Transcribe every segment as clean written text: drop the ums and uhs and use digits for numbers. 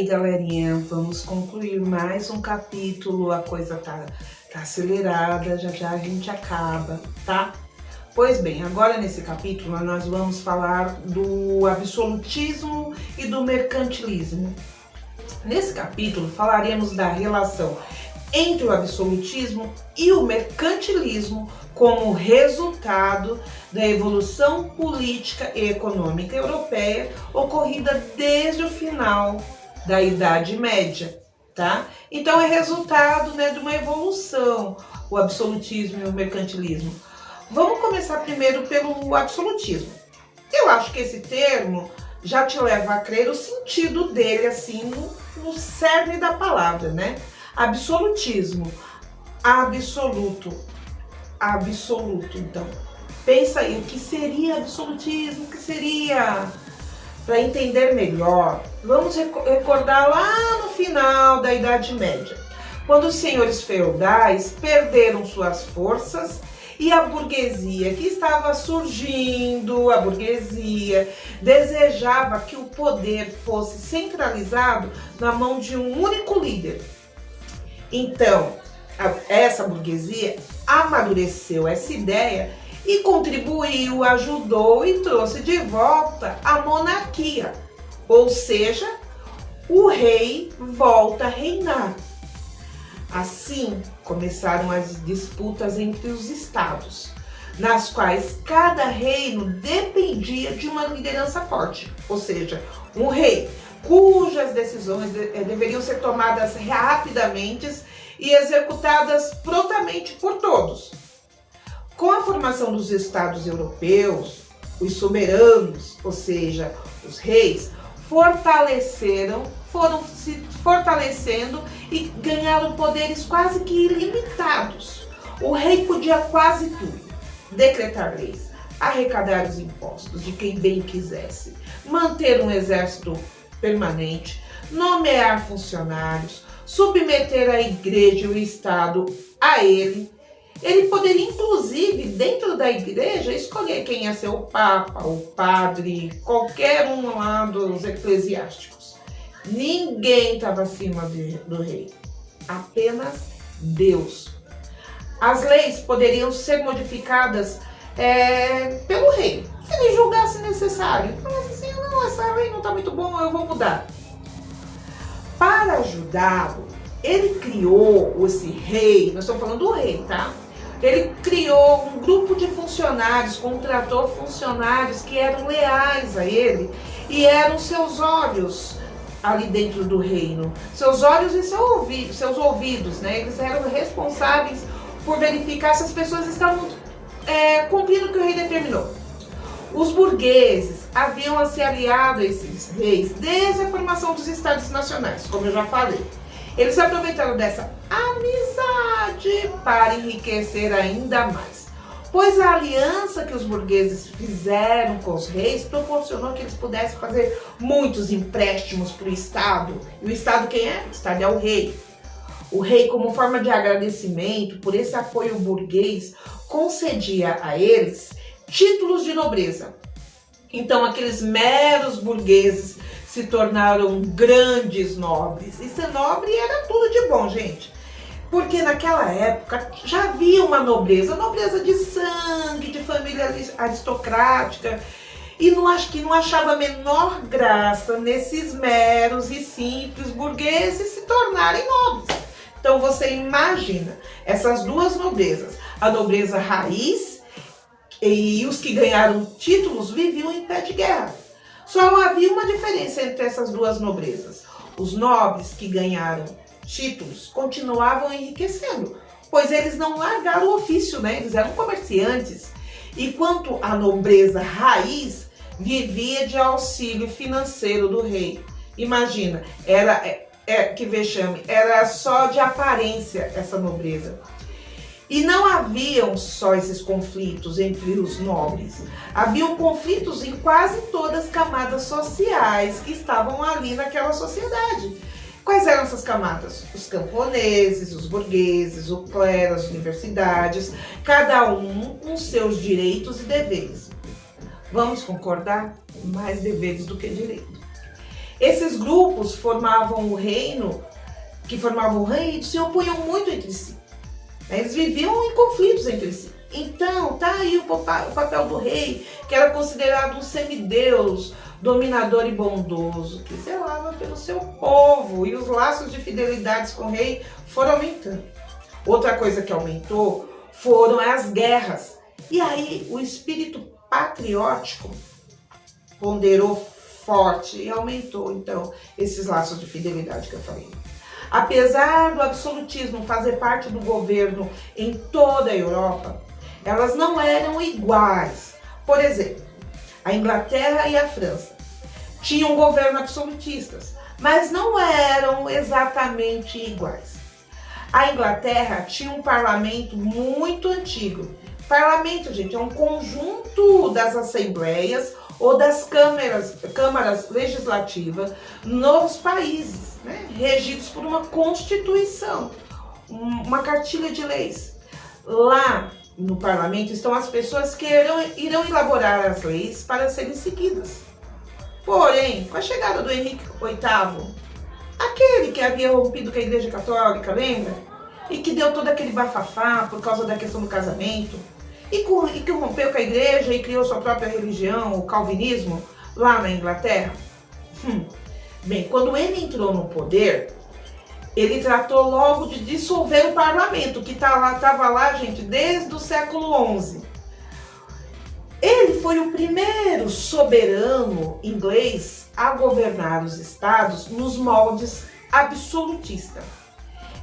aí, galerinha, vamos concluir mais um capítulo. A coisa tá acelerada, já já a gente acaba, tá? Pois bem, agora nesse capítulo nós vamos falar do absolutismo e do mercantilismo. Nesse capítulo falaremos da relação entre o absolutismo e o mercantilismo como resultado da evolução política e econômica europeia ocorrida desde o final da Idade Média, tá? Então é resultado, de uma evolução, o absolutismo e o mercantilismo. Vamos começar primeiro pelo absolutismo. Eu acho que esse termo já te leva a crer o sentido dele, assim, no cerne da palavra, né? Absolutismo, absoluto, então. Pensa aí, o que seria absolutismo? O que seria? Para entender melhor, vamos recordar lá no final da Idade Média, quando os senhores feudais perderam suas forças e a burguesia que estava surgindo, a burguesia desejava que o poder fosse centralizado na mão de um único líder. Então, essa burguesia amadureceu essa ideia e contribuiu, ajudou e trouxe de volta a monarquia, ou seja, o rei volta a reinar. Assim, começaram as disputas entre os estados, nas quais cada reino dependia de uma liderança forte, ou seja, um rei cujas decisões deveriam ser tomadas rapidamente e executadas prontamente por todos. Com a formação dos estados europeus, os soberanos, ou seja, os reis, foram se fortalecendo e ganharam poderes quase que ilimitados. O rei podia quase tudo: decretar leis, arrecadar os impostos de quem bem quisesse, manter um exército permanente, nomear funcionários, submeter a igreja e o estado a ele. Ele poderia, inclusive, dentro da igreja, escolher quem ia ser o papa, o padre, qualquer um lá dos eclesiásticos. Ninguém estava acima do rei, apenas Deus. As leis poderiam ser modificadas pelo rei, se ele julgasse necessário. Falasse assim, não, essa lei não está muito bom, eu vou mudar. Para ajudá-lo, ele criou esse rei, nós estamos falando do rei, tá? Ele criou um grupo de funcionários, contratou funcionários que eram leais a ele e eram seus olhos ali dentro do reino. Seus olhos e seus ouvidos, né? Eles eram responsáveis por verificar se as pessoas estavam cumprindo o que o rei determinou. Os burgueses haviam se aliado a esses reis desde a formação dos estados nacionais, como eu já falei. Eles aproveitaram dessa amizade para enriquecer ainda mais, pois a aliança que os burgueses fizeram com os reis proporcionou que eles pudessem fazer muitos empréstimos para o Estado. E o Estado quem é? O Estado é o rei. O rei, como forma de agradecimento por esse apoio burguês, concedia a eles títulos de nobreza. Então, aqueles meros burgueses se tornaram grandes nobres. E ser nobre era tudo de bom, gente. Porque naquela época já havia uma nobreza de sangue, de família aristocrática. E não achava a menor graça nesses meros e simples burgueses se tornarem nobres. Então você imagina essas duas nobrezas, a nobreza raiz e os que ganharam títulos viviam em pé de guerra. Só havia uma diferença entre essas duas nobrezas. Os nobres que ganharam títulos continuavam enriquecendo, pois eles não largaram o ofício, né? Eles eram comerciantes. Enquanto a nobreza raiz vivia de auxílio financeiro do rei. Imagina, que vexame, era só de aparência essa nobreza. E não haviam só esses conflitos entre os nobres. Haviam conflitos em quase todas as camadas sociais que estavam ali naquela sociedade. Quais eram essas camadas? Os camponeses, os burgueses, o clero, as universidades, cada um com seus direitos e deveres. Vamos concordar? Mais deveres do que direito. Esses grupos formavam o reino, se opunham muito entre si. Eles viviam em conflitos entre si. Então, tá aí o papel do rei, que era considerado um semideus, dominador e bondoso, que zelava pelo seu povo, e os laços de fidelidades com o rei foram aumentando. Outra coisa que aumentou foram as guerras. E aí o espírito patriótico ponderou forte e aumentou, então, esses laços de fidelidade que eu falei. Apesar do absolutismo fazer parte do governo em toda a Europa, elas não eram iguais. Por exemplo, a Inglaterra e a França tinham governo absolutistas, mas não eram exatamente iguais. A Inglaterra tinha um parlamento muito antigo. Parlamento, gente, é um conjunto das assembleias ou das câmaras legislativas nos países, né, regidos por uma constituição, uma cartilha de leis. Lá no parlamento estão as pessoas que irão elaborar as leis para serem seguidas. Porém, com a chegada do Henrique VIII, aquele que havia rompido com a Igreja Católica, lembra? E que deu todo aquele bafafá por causa da questão do casamento, e que rompeu com a igreja e criou sua própria religião, o calvinismo, lá na Inglaterra. Bem, quando ele entrou no poder, ele tratou logo de dissolver o parlamento, que estava lá, gente, desde o século XI. Ele foi o primeiro soberano inglês a governar os estados nos moldes absolutistas.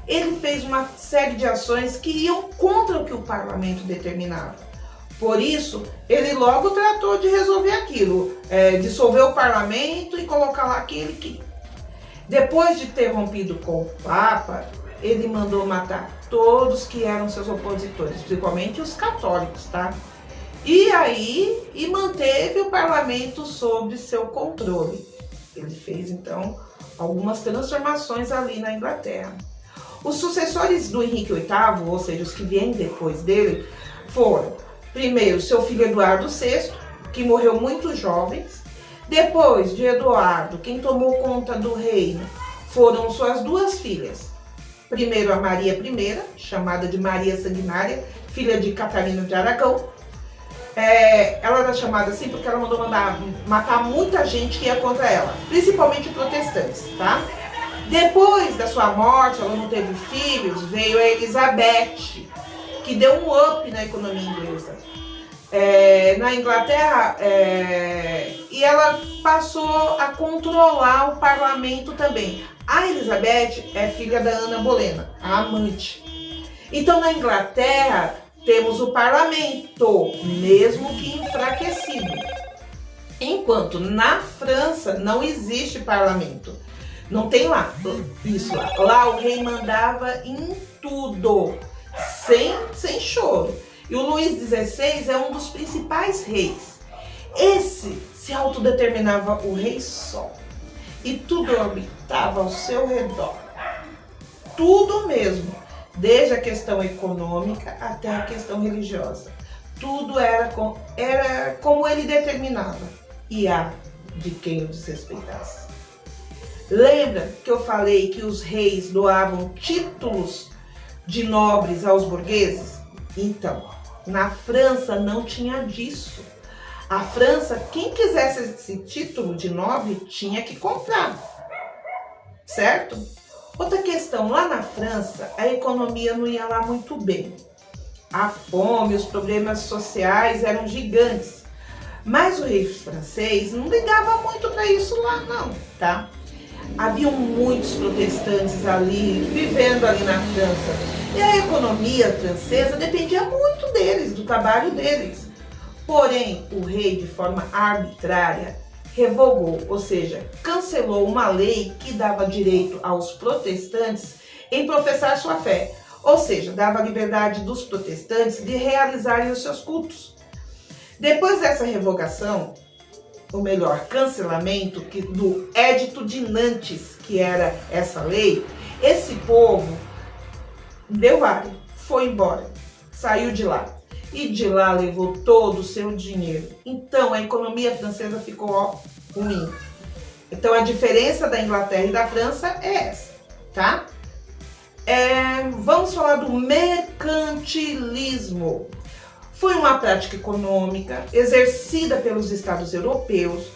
Ele fez uma série de ações que iam contra o que o parlamento determinava. Por isso, ele logo tratou de resolver aquilo, dissolver o parlamento e colocar lá quem ele queria. Depois de ter rompido com o Papa, ele mandou matar todos que eram seus opositores, principalmente os católicos, tá? E manteve o parlamento sob seu controle. Ele fez, então, algumas transformações ali na Inglaterra. Os sucessores do Henrique VIII, ou seja, os que vêm depois dele, foram, primeiro, seu filho Eduardo VI, que morreu muito jovem. Depois de Eduardo, quem tomou conta do reino foram suas duas filhas. Primeiro, a Maria I, chamada de Maria Sanguinária, filha de Catarina de Aragão. Ela era chamada assim porque ela mandou matar muita gente que ia contra ela, principalmente protestantes, tá? Depois da sua morte, ela não teve filhos, veio a Elizabeth, que deu um up na economia inglesa. Na Inglaterra, e ela passou a controlar o parlamento também. A Elizabeth é filha da Ana Bolena, a amante. Então, na Inglaterra, temos o parlamento, mesmo que enfraquecido. Enquanto na França não existe parlamento. Não tem lá, isso lá. Lá o rei mandava em tudo, sem choro. E o Luís XVI é um dos principais reis. Esse se autodeterminava o rei sol. E tudo orbitava ao seu redor. Tudo mesmo. Desde a questão econômica até a questão religiosa. Tudo era como ele determinava. E há de quem o desrespeitasse. Lembra que eu falei que os reis doavam títulos de nobres aos burgueses? Então, na França não tinha disso. A França, quem quisesse esse título de nobre, tinha que comprar. Certo? Outra questão, lá na França, a economia não ia lá muito bem. A fome, os problemas sociais eram gigantes. Mas o rei francês não ligava muito para isso lá não, tá? Haviam muitos protestantes ali, vivendo ali na França. E a economia francesa dependia muito deles, do trabalho deles. Porém, o rei, de forma arbitrária, revogou, ou seja, cancelou uma lei que dava direito aos protestantes em professar sua fé. Ou seja, dava liberdade dos protestantes de realizarem os seus cultos. Depois dessa revogação, ou melhor, cancelamento do Edito de Nantes, que era essa lei, esse povo deu vale, foi embora, saiu de lá. E de lá levou todo o seu dinheiro. Então a economia francesa ficou ruim. Então a diferença da Inglaterra e da França é essa, tá? Vamos falar do mercantilismo. Foi uma prática econômica exercida pelos estados europeus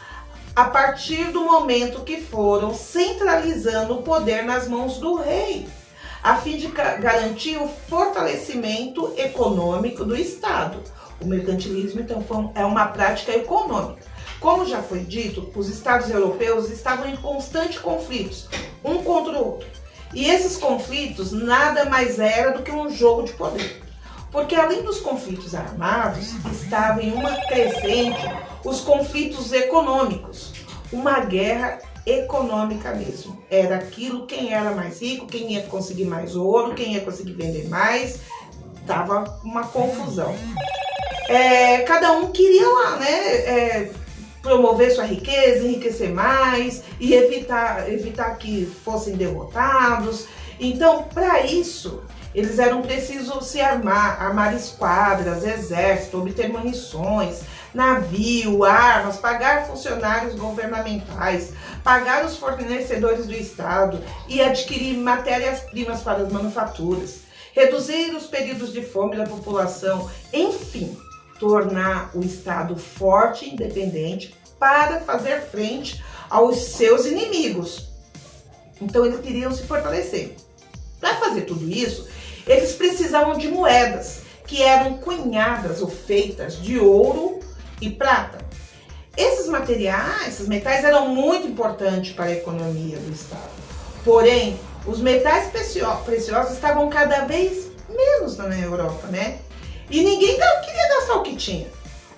a partir do momento que foram centralizando o poder nas mãos do rei, a fim de garantir o fortalecimento econômico do estado. O mercantilismo, então, é uma prática econômica. Como já foi dito, os estados europeus estavam em constantes conflitos, um contra o outro. E esses conflitos nada mais era do que um jogo de poder. Porque além dos conflitos armados, estavam em uma crescente os conflitos econômicos. Uma guerra econômica mesmo. Era aquilo, quem era mais rico, quem ia conseguir mais ouro, quem ia conseguir vender mais. Tava uma confusão. Cada um queria lá, né? Promover sua riqueza, enriquecer mais e evitar que fossem derrotados. Então, para isso, eles eram precisos se armar esquadras, exército, obter munições, navio, armas, pagar funcionários governamentais, pagar os fornecedores do Estado e adquirir matérias-primas para as manufaturas, reduzir os períodos de fome da população, enfim, tornar o Estado forte e independente para fazer frente aos seus inimigos. Então eles queriam se fortalecer. Para fazer tudo isso, eles precisavam de moedas que eram cunhadas ou feitas de ouro e prata. Esses materiais, esses metais eram muito importantes para a economia do Estado. Porém, os metais preciosos estavam cada vez menos na Europa, né? E ninguém queria gastar o que tinha.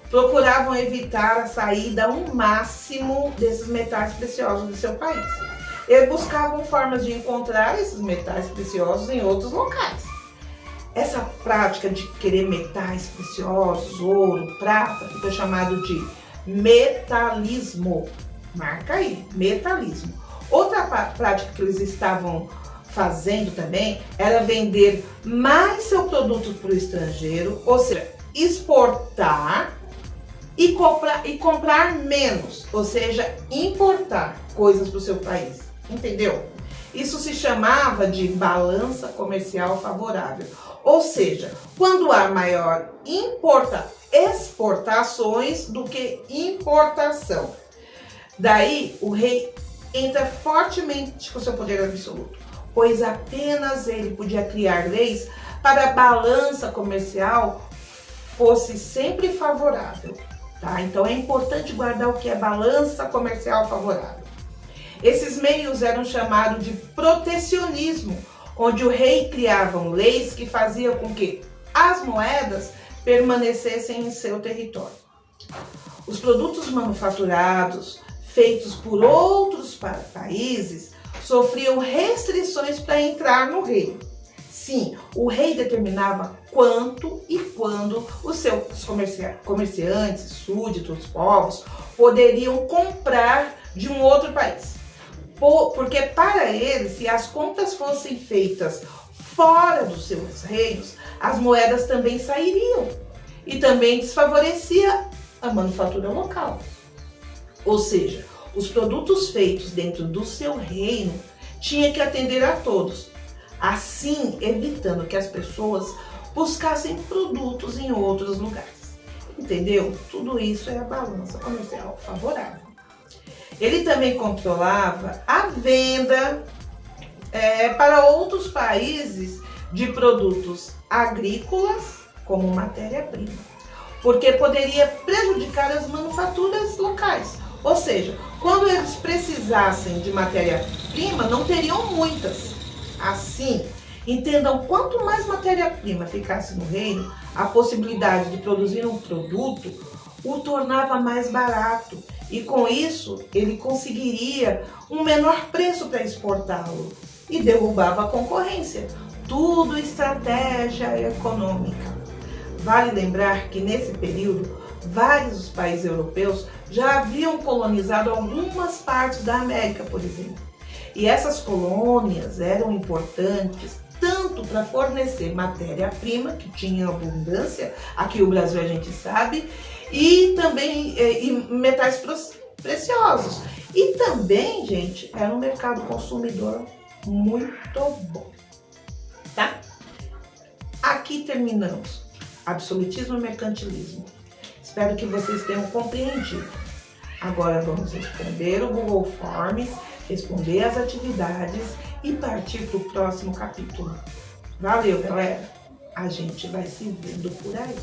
Procuravam evitar a saída ao máximo desses metais preciosos do seu país. Eles buscavam formas de encontrar esses metais preciosos em outros locais. Essa prática de querer metais preciosos, ouro, prata, ficou chamado de metalismo. Marca aí, metalismo. Outra prática que eles estavam fazendo também era vender mais seu produto para o estrangeiro, ou seja, exportar e comprar menos, ou seja, importar coisas para o seu país, entendeu? Isso se chamava de balança comercial favorável, ou seja, quando há maior exportações do que importação. Daí o rei entra fortemente com seu poder absoluto, pois apenas ele podia criar leis para a balança comercial fosse sempre favorável. Tá? Então é importante guardar o que é balança comercial favorável. Esses meios eram chamados de protecionismo, onde o rei criava leis que faziam com que as moedas permanecessem em seu território. Os produtos manufaturados, feitos por outros países, sofriam restrições para entrar no reino. Sim, o rei determinava quanto e quando os seus comerciantes, súditos, povos, poderiam comprar de um outro país. Porque para eles, se as contas fossem feitas fora dos seus reinos, as moedas também sairiam e também desfavorecia a manufatura local. Ou seja, os produtos feitos dentro do seu reino tinham que atender a todos, assim evitando que as pessoas buscassem produtos em outros lugares. Entendeu? Tudo isso é a balança comercial favorável. Ele também controlava a venda para outros países de produtos agrícolas como matéria-prima, porque poderia prejudicar as manufaturas locais. Ou seja, quando eles precisassem de matéria-prima, não teriam muitas. Assim, entendam, quanto mais matéria-prima ficasse no reino, a possibilidade de produzir um produto o tornava mais barato. E com isso, ele conseguiria um menor preço para exportá-lo e derrubava a concorrência. Tudo estratégia econômica. Vale lembrar que nesse período, vários países europeus já haviam colonizado algumas partes da América, por exemplo. E essas colônias eram importantes tanto para fornecer matéria-prima, que tinha abundância, aqui no Brasil a gente sabe, e também metais preciosos. E também, gente, era um mercado consumidor muito bom, tá? Aqui terminamos. Absolutismo e mercantilismo. Espero que vocês tenham compreendido. Agora vamos responder o Google Forms, responder as atividades e partir para o próximo capítulo. Valeu, galera! A gente vai se vendo por aí.